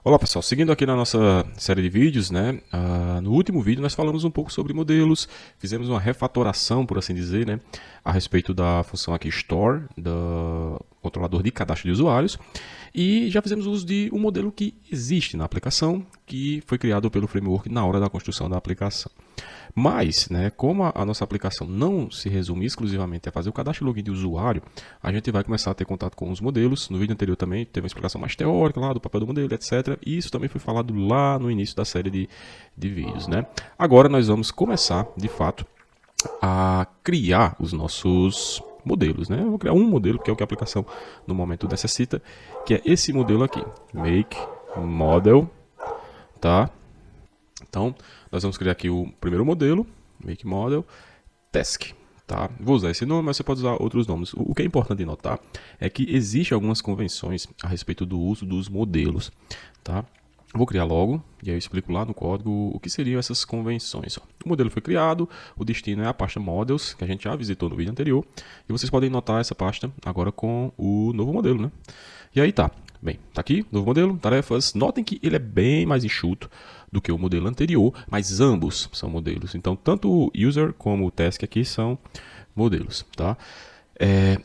Olá pessoal, seguindo aqui na nossa série de vídeos, né? No último vídeo nós falamos um pouco sobre modelos, fizemos uma refatoração, por assim dizer, né? A respeito da função aqui Store, do controlador de cadastro de usuários, e já fizemos uso de um modelo que existe na aplicação, que foi criado pelo framework na hora da construção da aplicação. Mas, né, como a nossa aplicação não se resume exclusivamente a fazer o cadastro e login de usuário, a gente vai começar a ter contato com os modelos. No vídeo anterior também teve uma explicação mais teórica lá do papel do modelo, etc. E isso também foi falado lá no início da série de vídeos, né? Agora nós vamos começar, de fato, a criar os nossos modelos, né? Eu vou criar um modelo, que é o que a aplicação no momento necessita, que é esse modelo aqui, make model, tá? Então, nós vamos criar aqui o primeiro modelo, make model, task. Tá? Vou usar esse nome, mas você pode usar outros nomes. O que é importante notar é que existem algumas convenções a respeito do uso dos modelos. Tá? Vou criar logo, e aí eu explico lá no código o que seriam essas convenções. O modelo foi criado, o destino é a pasta models, que a gente já visitou no vídeo anterior, e vocês podem notar essa pasta agora com o novo modelo. Né? E aí tá. Bem, tá aqui, novo modelo, tarefas. Notem que ele é bem mais enxuto do que o modelo anterior, mas ambos são modelos. Então, tanto o user como o task aqui são modelos, tá?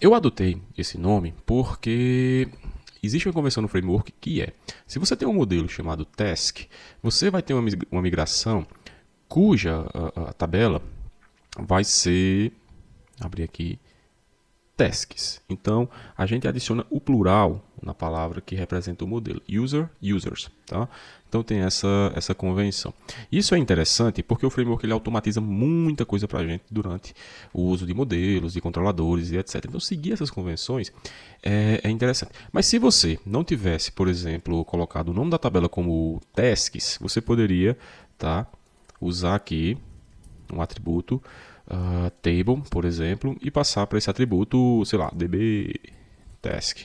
Eu adotei esse nome porque existe uma convenção no framework que é, se você tem um modelo chamado task, você vai ter uma migração cuja a tabela vai ser, abrir aqui, tasks. Então, a gente adiciona o plural na palavra que representa o modelo. User, users. Tá? Então, tem essa convenção. Isso é interessante porque o framework ele automatiza muita coisa para a gente durante o uso de modelos, de controladores e etc. Então, seguir essas convenções é interessante. Mas se você não tivesse, por exemplo, colocado o nome da tabela como tasks, você poderia usar aqui um atributo table, por exemplo, e passar para esse atributo, sei lá, db task.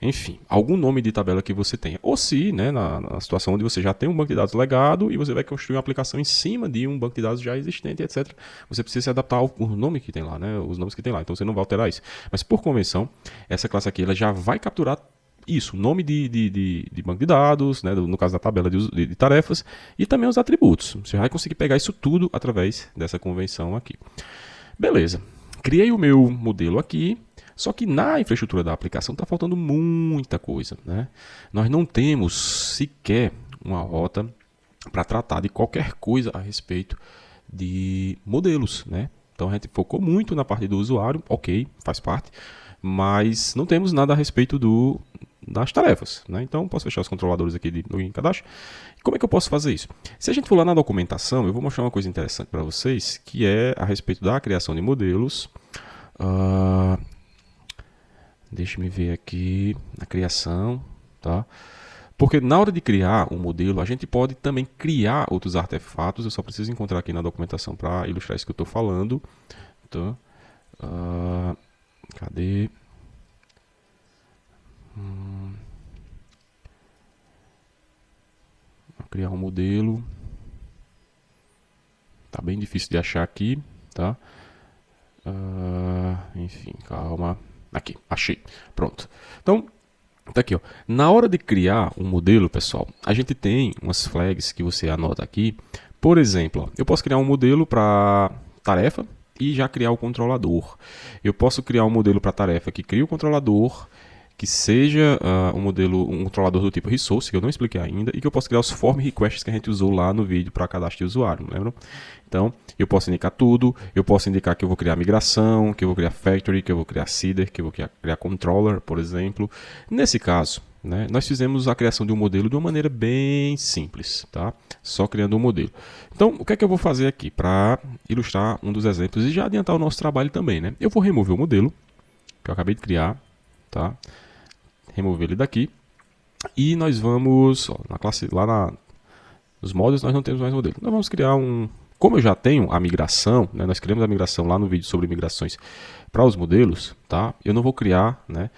Enfim, algum nome de tabela que você tenha. Ou se, né, na situação onde você já tem um banco de dados legado e você vai construir uma aplicação em cima de um banco de dados já existente, etc. Você precisa se adaptar ao nome que tem lá, né, os nomes que tem lá. Então você não vai alterar isso. Mas por convenção, essa classe aqui ela já vai capturar isso, nome de banco de dados, né, no caso da tabela de tarefas, e também os atributos. Você vai conseguir pegar isso tudo através dessa convenção aqui. Beleza, criei o meu modelo aqui, só que na infraestrutura da aplicação está faltando muita coisa. Né? Nós não temos sequer uma rota para tratar de qualquer coisa a respeito de modelos. Né? Então a gente focou muito na parte do usuário, ok, faz parte, mas não temos nada a respeito das tarefas. Né? Então, posso fechar os controladores aqui de login e cadastro. Como é que eu posso fazer isso? Se a gente for lá na documentação, eu vou mostrar uma coisa interessante para vocês, que é a respeito da criação de modelos. Deixa eu ver aqui na criação. Tá? Porque na hora de criar um modelo, a gente pode também criar outros artefatos. Eu só preciso encontrar aqui na documentação para ilustrar isso que eu estou falando. Tá? Cadê? Vou criar um modelo. Tá bem difícil de achar aqui, tá? Enfim, calma. Aqui, achei. Pronto. Então, tá aqui, ó. Na hora de criar um modelo, pessoal, a gente tem umas flags que você anota aqui. Por exemplo, ó, eu posso criar um modelo para tarefa e já criar o controlador. Eu posso criar um modelo para tarefa que cria o controlador, que seja um controlador do tipo resource, que eu não expliquei ainda, e que eu posso criar os form requests que a gente usou lá no vídeo para cadastro de usuário, não lembram? Então, eu posso indicar tudo, eu posso indicar que eu vou criar migração, que eu vou criar factory, que eu vou criar seeder, que eu vou criar controller, por exemplo. Nesse caso, né, nós fizemos a criação de um modelo de uma maneira bem simples, tá? Só criando um modelo. Então, o que é que eu vou fazer aqui para ilustrar um dos exemplos e já adiantar o nosso trabalho também, né? Eu vou remover o modelo que eu acabei de criar, tá? Remover ele daqui e nós vamos na classe lá nos modelos nós não temos mais modelo. Nós vamos criar como eu já tenho a migração, né, nós criamos a migração lá no vídeo sobre migrações para os modelos, tá? Eu não vou criar, né,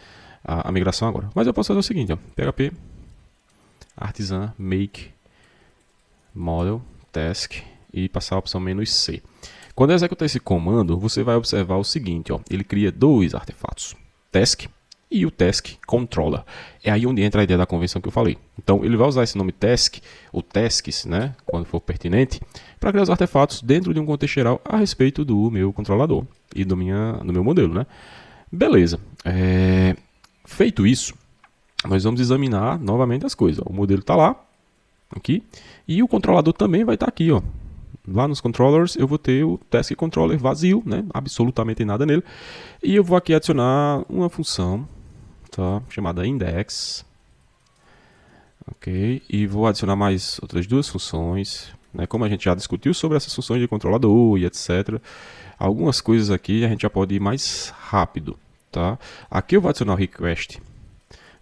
a migração agora, mas eu posso fazer o seguinte, ó, php artisan make model task e passar a opção "-c". Quando eu executar esse comando, você vai observar o seguinte, ó, ele cria dois artefatos, task e o Task Controller. É aí onde entra a ideia da convenção que eu falei. Então, ele vai usar esse nome Task, ou Tasks, né, quando for pertinente, para criar os artefatos dentro de um contexto geral a respeito do meu controlador e do meu modelo, né? Beleza. Feito isso, nós vamos examinar novamente as coisas. O modelo está lá, aqui, e o controlador também vai estar aqui, ó. Lá nos controllers eu vou ter o Task Controller vazio, né? Absolutamente nada nele. E eu vou aqui adicionar uma função, tá? Chamada index. Ok? E vou adicionar mais outras duas funções, né? Como a gente já discutiu sobre essas funções de controlador e etc. Algumas coisas aqui a gente já pode ir mais rápido, tá? Aqui eu vou adicionar o request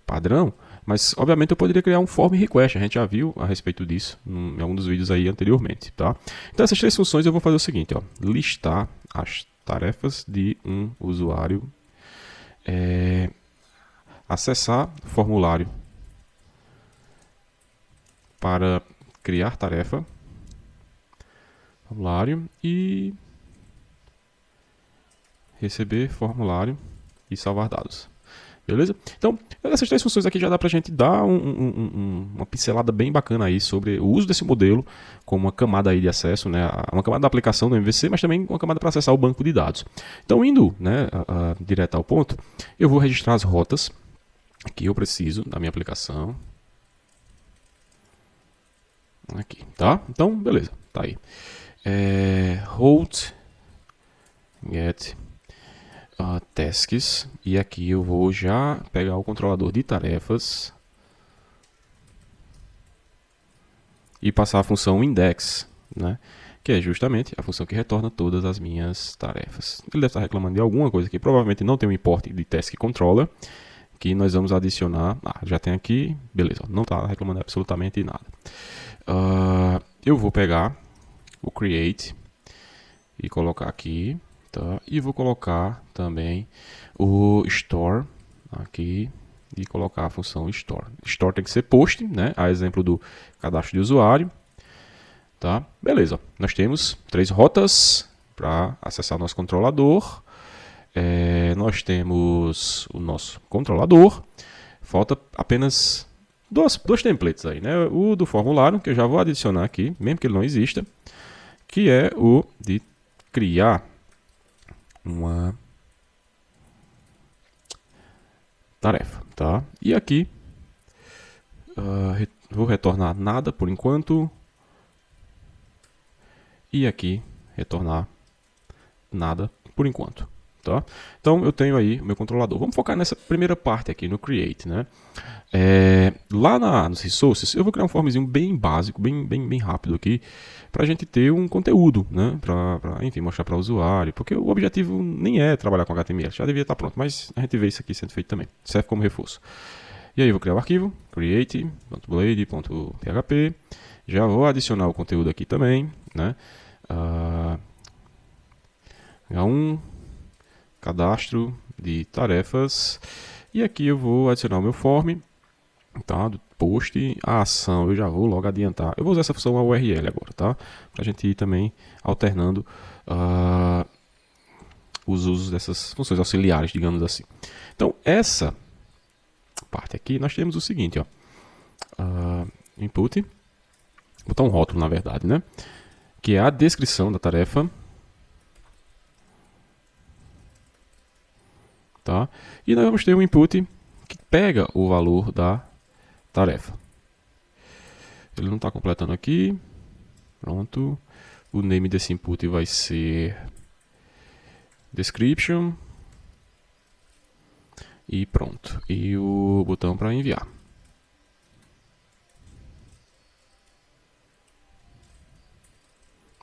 padrão, mas obviamente eu poderia criar um form request, a gente já viu a respeito disso em algum dos vídeos aí anteriormente, tá? Então essas três funções eu vou fazer o seguinte, ó, listar as tarefas de um usuário, acessar formulário para criar tarefa, formulário e receber formulário e salvar dados. Beleza? Então, essas três funções aqui já dá pra gente dar uma pincelada bem bacana aí sobre o uso desse modelo como uma camada aí de acesso, né, uma camada da aplicação do MVC, mas também uma camada para acessar o banco de dados. Então, indo, né, direto ao ponto, eu vou registrar as rotas que eu preciso da minha aplicação. Aqui, tá? Então, beleza, tá aí. Route get tasks, e aqui eu vou já pegar o controlador de tarefas e passar a função index, né, que é justamente a função que retorna todas as minhas tarefas. Ele deve estar reclamando de alguma coisa aqui, provavelmente não tem um import de task controller, que nós vamos adicionar. Já tem aqui, beleza, não está reclamando absolutamente nada. Eu vou pegar o create e colocar aqui, tá? E vou colocar também o store aqui e colocar a função store. Store tem que ser post, né? A exemplo do cadastro de usuário, tá? Beleza. Nós temos três rotas para acessar nosso controlador. Nós temos o nosso controlador. Falta apenas dois templates aí, né? O do formulário, que eu já vou adicionar aqui, mesmo que ele não exista, que é o de criar uma tarefa, tá? E aqui vou retornar nada por enquanto, e aqui retornar nada por enquanto, tá? Então eu tenho aí o meu controlador. Vamos focar nessa primeira parte aqui no create, né? Lá nos resources eu vou criar um formzinho bem básico, bem rápido aqui, para a gente ter um conteúdo, né? Para enfim, mostrar para o usuário, porque o objetivo nem é trabalhar com HTML, já devia estar pronto, mas a gente vê isso aqui sendo feito também, serve como reforço. E aí eu vou criar o arquivo create.blade.php, já vou adicionar o conteúdo aqui também, né? H1 cadastro de tarefas, e aqui eu vou adicionar o meu form, tá, do post, a ação eu já vou logo adiantar. Eu vou usar essa função URL agora, tá? Pra gente ir também alternando os usos dessas funções auxiliares, digamos assim. Então, essa parte aqui, nós temos o seguinte, ó. Input, botar um rótulo, na verdade, né? Que é a descrição da tarefa. Tá? E nós vamos ter um input que pega o valor da tarefa. Ele não está completando aqui. Pronto. O name desse input vai ser description. E pronto. E o botão para enviar.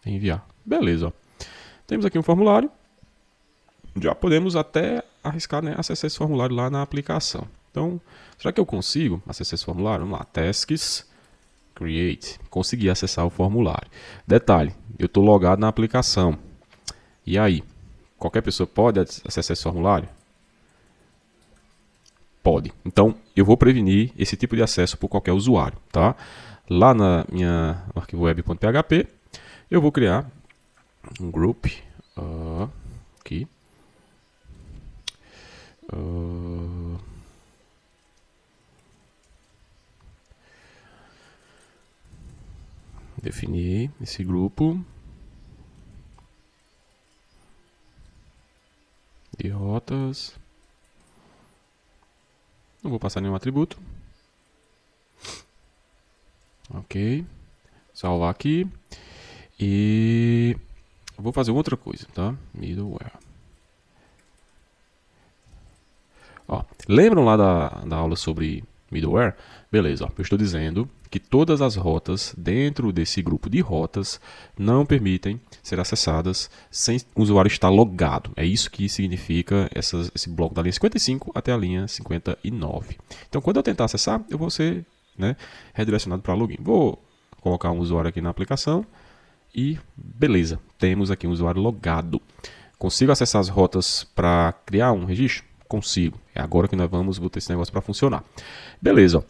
Enviar. Beleza. Ó. Temos aqui um formulário. Já podemos até arriscar, né, acessar esse formulário lá na aplicação. Então, será que eu consigo acessar esse formulário? Vamos lá, tasks, create, consegui acessar o formulário. Detalhe, eu estou logado na aplicação. E aí, qualquer pessoa pode acessar esse formulário? Pode. Então, eu vou prevenir esse tipo de acesso por qualquer usuário, tá? Lá na minha arquivo web.php, eu vou criar um group aqui. definir esse grupo de rotas. Não vou passar nenhum atributo. Ok. Salvar aqui. E vou fazer outra coisa, tá? Middleware. Ó, lembram lá da aula sobre middleware? Beleza, ó, eu estou dizendo que todas as rotas dentro desse grupo de rotas não permitem ser acessadas sem o usuário estar logado. É isso que significa esse bloco da linha 55 até a linha 59. Então, quando eu tentar acessar, eu vou ser, né, redirecionado para login. Vou colocar um usuário aqui na aplicação e beleza, temos aqui um usuário logado. Consigo acessar as rotas para criar um registro? Consigo. É agora que nós vamos botar esse negócio para funcionar. Beleza. Ó.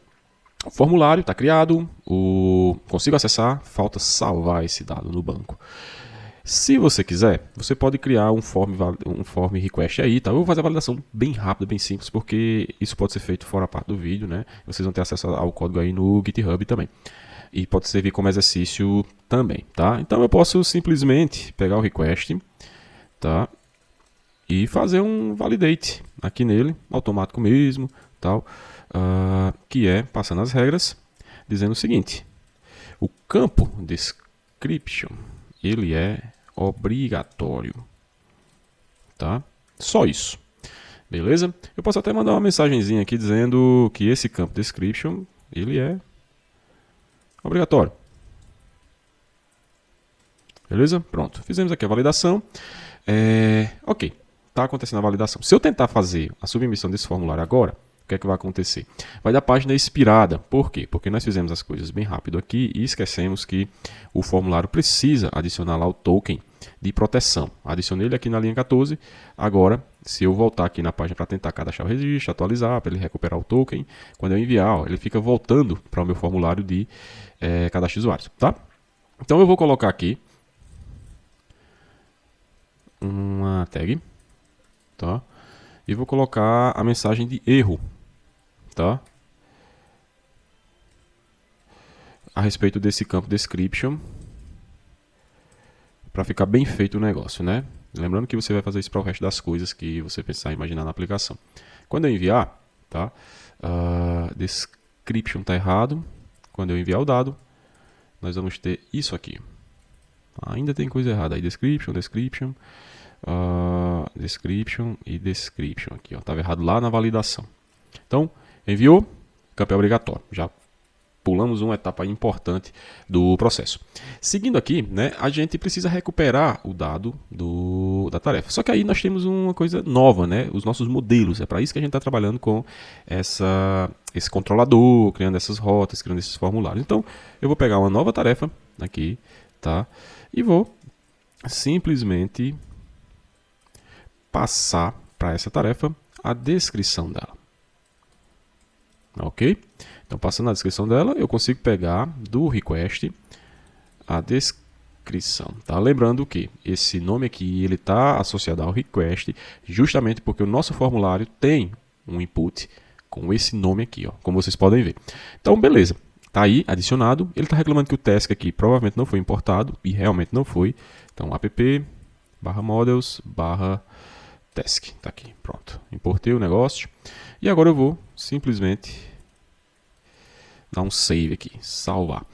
O formulário está criado. Consigo acessar. Falta salvar esse dado no banco. Se você quiser, você pode criar um form request aí. Tá? Eu vou fazer a validação bem rápida, bem simples, porque isso pode ser feito fora a parte do vídeo, né? Vocês vão ter acesso ao código aí no GitHub também. E pode servir como exercício também, tá? Então eu posso simplesmente pegar o request, tá? E fazer um validate aqui nele, automático mesmo, tal, que é passando as regras, dizendo o seguinte: o campo description ele é obrigatório, tá? Só isso, beleza? Eu posso até mandar uma mensagenzinha aqui dizendo que esse campo description ele é obrigatório. Beleza? Pronto, fizemos aqui a validação. Ok. Está acontecendo a validação. Se eu tentar fazer a submissão desse formulário agora, o que é que vai acontecer? Vai dar página expirada. Por quê? Porque nós fizemos as coisas bem rápido aqui e esquecemos que o formulário precisa adicionar lá o token de proteção. Adicionei ele aqui na linha 14. Agora, se eu voltar aqui na página para tentar cadastrar o registro, atualizar, para ele recuperar o token, quando eu enviar, ó, ele fica voltando para o meu formulário de cadastro de usuários. Tá? Então eu vou colocar aqui uma tag. Tá? E vou colocar a mensagem de erro, tá? A respeito desse campo description, para ficar bem feito o negócio, né? Lembrando que você vai fazer isso para o resto das coisas que você pensar em imaginar na aplicação. Quando eu enviar, tá? Description está errado. Quando eu enviar o dado, nós vamos ter isso aqui. Ainda tem coisa errada aí. Description. Description e description aqui, ó, estava errado lá na validação. Então, enviou, campo é obrigatório. Já pulamos uma etapa importante do processo. Seguindo aqui, né, a gente precisa recuperar o dado da tarefa. Só que aí nós temos uma coisa nova, né, os nossos modelos. É para isso que a gente está trabalhando com esse controlador, criando essas rotas, criando esses formulários. Então, eu vou pegar uma nova tarefa aqui, tá? E vou simplesmente passar para essa tarefa a descrição dela. Ok? Então, passando a descrição dela, eu consigo pegar do request a descrição. Tá? Lembrando que esse nome aqui ele está associado ao request justamente porque o nosso formulário tem um input com esse nome aqui, ó, como vocês podem ver. Então, beleza. Está aí adicionado. Ele está reclamando que o task aqui provavelmente não foi importado e realmente não foi. Então, app/models/task. Está aqui, pronto. Importei o negócio. E agora eu vou simplesmente dar um save aqui, salvar.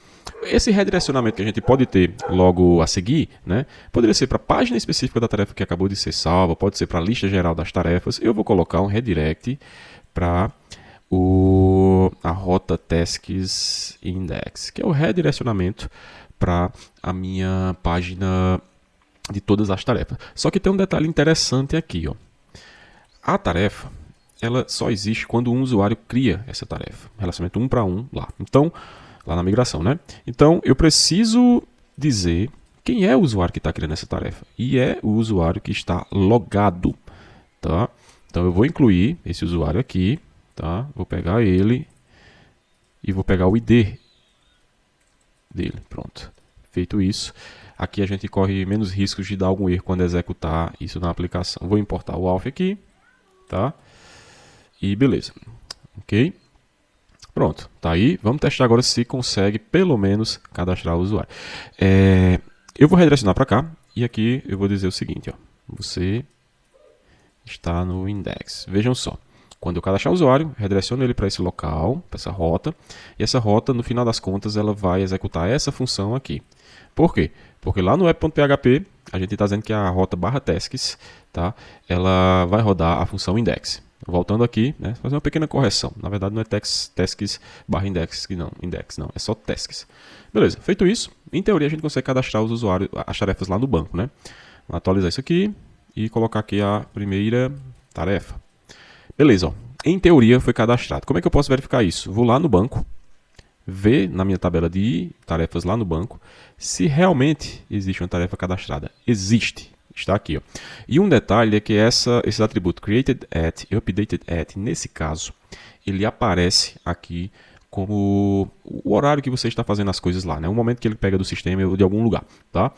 Esse redirecionamento que a gente pode ter logo a seguir, né, poderia ser para a página específica da tarefa que acabou de ser salva, pode ser para a lista geral das tarefas. Eu vou colocar um redirect para a rota tasks index, que é o redirecionamento para a minha página de todas as tarefas. Só que tem um detalhe interessante aqui, ó. A tarefa, ela só existe quando um usuário cria essa tarefa, relacionamento 1 para 1 lá. Então, lá na migração, né? Então, eu preciso dizer quem é o usuário que está criando essa tarefa. E é o usuário que está logado, tá? Então, eu vou incluir esse usuário aqui, tá? Vou pegar ele e vou pegar o ID dele, pronto. Feito isso, aqui a gente corre menos riscos de dar algum erro quando executar isso na aplicação. Vou importar o auth aqui, tá? E beleza, ok? Pronto, tá aí. Vamos testar agora se consegue pelo menos cadastrar o usuário. Eu vou redirecionar para cá e aqui eu vou dizer o seguinte, ó. Você está no index. Vejam só. Quando eu cadastrar o usuário, redireciono ele para esse local, para essa rota, e essa rota, no final das contas, ela vai executar essa função aqui. Por quê? Porque lá no app.php, a gente está dizendo que a rota /tasks, tá? Ela vai rodar a função index. Voltando aqui, né, fazer uma pequena correção. Na verdade, não é tasks /index, não, index não, é só tasks. Beleza, feito isso, em teoria a gente consegue cadastrar os usuários, as tarefas lá no banco, né? Vou atualizar isso aqui e colocar aqui a primeira tarefa. Beleza, ó. Em teoria foi cadastrado. Como é que eu posso verificar isso? Vou lá no banco, ver na minha tabela de tarefas lá no banco se realmente existe uma tarefa cadastrada. Existe. Está aqui. Ó. E um detalhe é que esse atributo created at e updated at, nesse caso, ele aparece aqui como o horário que você está fazendo as coisas lá, né? O momento que ele pega do sistema ou de algum lugar, tá?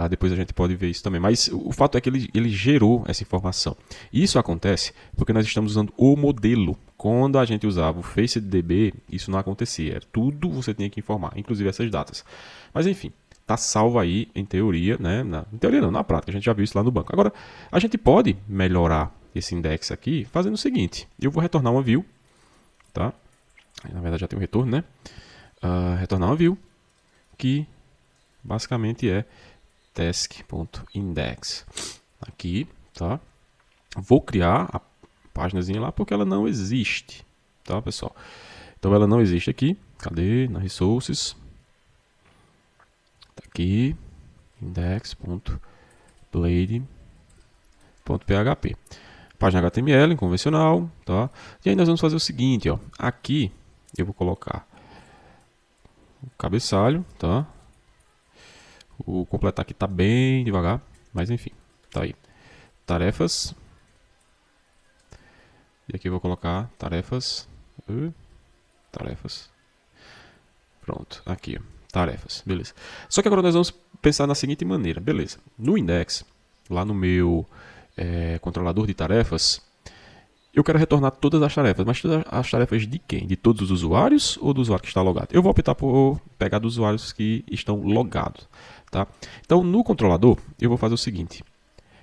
Depois a gente pode ver isso também. Mas o fato é que ele gerou essa informação. E isso acontece porque nós estamos usando o modelo. Quando a gente usava o FaceDB, isso não acontecia. Tudo você tinha que informar, inclusive essas datas. Mas enfim, está salvo aí em teoria, né? Em teoria não, na prática, a gente já viu isso lá no banco. Agora, a gente pode melhorar esse index aqui fazendo o seguinte. Eu vou retornar uma view, tá? Na verdade já tem um retorno, né? Retornar uma view, que basicamente é task.index. Aqui, tá? Vou criar a páginazinha lá porque ela não existe, tá, pessoal? Então ela não existe aqui. Cadê? Na resources. Tá aqui, index.blade.php. Página HTML, convencional, tá? E aí nós vamos fazer o seguinte, ó. Aqui eu vou colocar o cabeçalho, tá? O completar aqui tá bem devagar, mas enfim, tá aí. Tarefas. E aqui eu vou colocar tarefas. Tarefas. Pronto, aqui, ó. Tarefas, beleza. Só que agora nós vamos pensar na seguinte maneira, beleza. No index, lá no meu controlador de tarefas, eu quero retornar todas as tarefas, mas todas as tarefas de quem? De todos os usuários ou do usuário que está logado? Eu vou optar por pegar dos usuários que estão logados, tá? Então, no controlador, eu vou fazer o seguinte,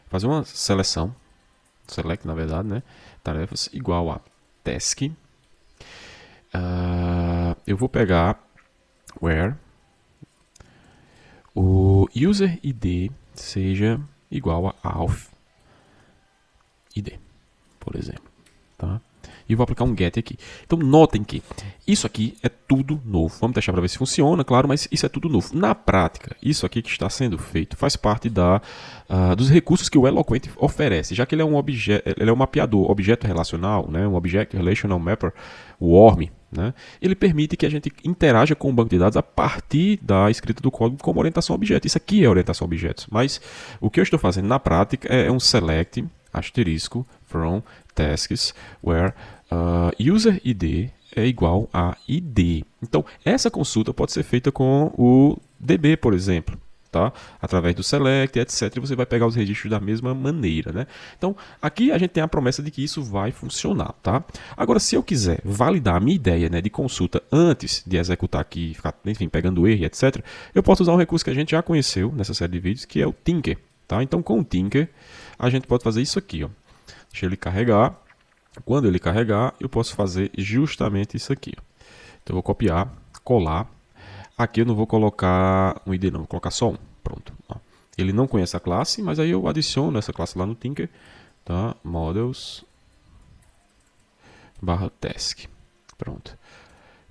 fazer uma seleção, select na verdade, né? Tarefas igual a task. Eu vou pegar where o user id seja igual a auth id, por exemplo, tá? E vou aplicar um get aqui. Então notem que isso aqui é tudo novo. Vamos deixar para ver se funciona, claro, mas isso é tudo novo. Na prática, isso aqui que está sendo feito faz parte dos recursos que o Eloquent oferece, já que ele é um mapeador, objeto relacional, né? Um Object Relational Mapper, o ORM, né? Ele permite que a gente interaja com o banco de dados a partir da escrita do código como orientação a objeto. Isso aqui é orientação a objetos, mas o que eu estou fazendo na prática é um select asterisco from tasks where user id é igual a id. Então, essa consulta pode ser feita com o DB, por exemplo, tá? Através do select, etc. E você vai pegar os registros da mesma maneira, né? Então, aqui a gente tem a promessa de que isso vai funcionar, tá? Agora, se eu quiser validar a minha ideia, né, de consulta antes de executar aqui, ficar, enfim, pegando erro, etc., eu posso usar um recurso que a gente já conheceu nessa série de vídeos, que é o Tinker, tá? Então, com o Tinker, a gente pode fazer isso aqui, ó. Deixa ele carregar. Quando ele carregar, eu posso fazer justamente isso aqui. Então, eu vou copiar, colar. Aqui eu não vou colocar um ID, não. Vou colocar só um. Pronto. Ó. Ele não conhece a classe, mas aí eu adiciono essa classe lá no Tinker. Tá? Models /task. Pronto.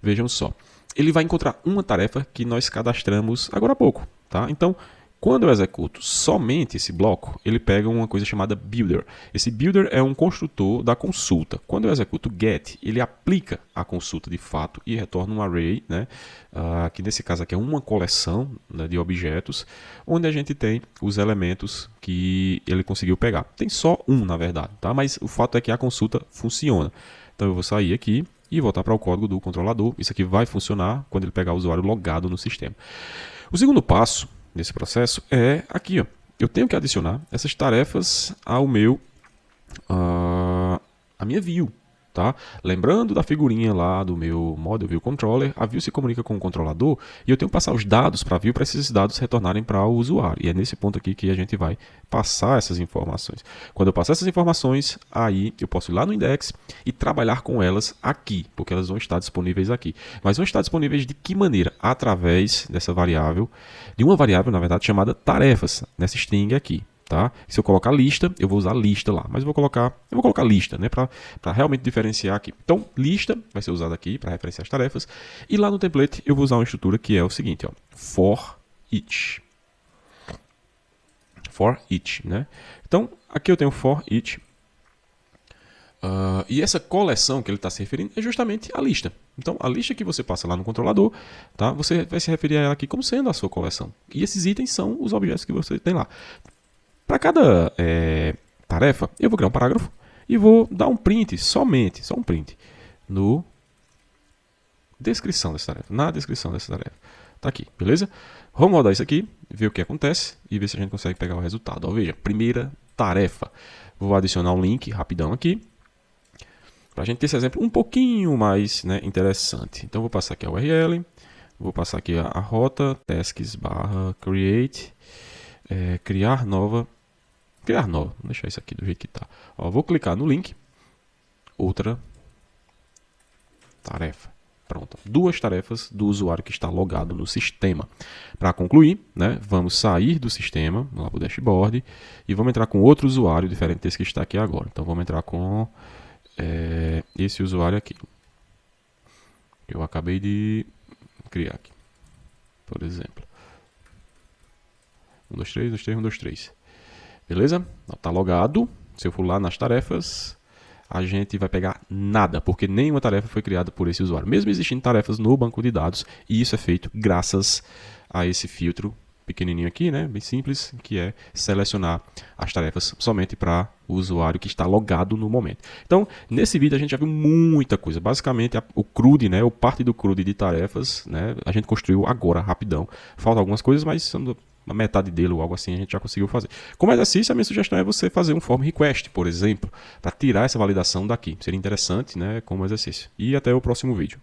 Vejam só. Ele vai encontrar uma tarefa que nós cadastramos agora há pouco. Tá? Então, quando eu executo somente esse bloco, ele pega uma coisa chamada builder. Esse builder é um construtor da consulta. Quando eu executo get, ele aplica a consulta de fato e retorna um array, né? Que nesse caso aqui é uma coleção, né, de objetos, onde a gente tem os elementos que ele conseguiu pegar. Tem só um, na verdade, tá? Mas o fato é que a consulta funciona. Então eu vou sair aqui e voltar para o código do controlador. Isso aqui vai funcionar quando ele pegar o usuário logado no sistema. O segundo passo nesse processo é aqui, ó. Eu tenho que adicionar essas tarefas ao meu a minha view, Tá? Lembrando da figurinha lá do meu Model View Controller, a view se comunica com o controlador e eu tenho que passar os dados para a view para esses dados retornarem para o usuário. E é nesse ponto aqui que a gente vai passar essas informações. Quando eu passar essas informações, aí eu posso ir lá no index e trabalhar com elas aqui, porque elas vão estar disponíveis aqui. Mas vão estar disponíveis de que maneira? Através dessa variável, de uma variável, na verdade, chamada tarefas, nessa string aqui. Tá? Se eu colocar lista, eu vou usar lista lá, mas eu vou colocar lista, né, para realmente diferenciar aqui. Então, lista vai ser usada aqui para referenciar as tarefas, e lá no template eu vou usar uma estrutura que é o seguinte, ó, for each. For each, né? Então, aqui eu tenho for each, e essa coleção que ele está se referindo é justamente a lista. Então, a lista que você passa lá no controlador, tá? Você vai se referir a ela aqui como sendo a sua coleção. E esses itens são os objetos que você tem lá. Para cada tarefa, eu vou criar um parágrafo e vou dar um print, só um print, no descrição dessa tarefa, na descrição dessa tarefa. Tá aqui, beleza? Vamos rodar isso aqui, ver o que acontece e ver se a gente consegue pegar o resultado. Ó, veja, primeira tarefa. Vou adicionar um link rapidão aqui, para a gente ter esse exemplo um pouquinho mais, né, interessante. Então, vou passar aqui a URL, vou passar aqui a rota, tasks/create, criar nova, vou deixar isso aqui do jeito que está. Vou clicar no link, outra tarefa. Pronto, duas tarefas do usuário que está logado no sistema. Para concluir, né, vamos sair do sistema, vamos lá para o dashboard, e vamos entrar com outro usuário diferente desse que está aqui agora. Então vamos entrar com esse usuário aqui, que eu acabei de criar aqui, por exemplo. 1, 2, 3, 1, 2, 3, 1, 2, 3. Beleza? Está logado. Se eu for lá nas tarefas, a gente vai pegar nada, porque nenhuma tarefa foi criada por esse usuário. Mesmo existindo tarefas no banco de dados, e isso é feito graças a esse filtro pequenininho aqui, né? Bem simples, que é selecionar as tarefas somente para o usuário que está logado no momento. Então, nesse vídeo a gente já viu muita coisa. Basicamente, o CRUD, né? O parte do CRUD de tarefas, né? A gente construiu agora, rapidão. Faltam algumas coisas, mas na metade dele ou algo assim a gente já conseguiu fazer. Como exercício, a minha sugestão é você fazer um form request, por exemplo, para tirar essa validação daqui. Seria interessante, né, como exercício. E até o próximo vídeo.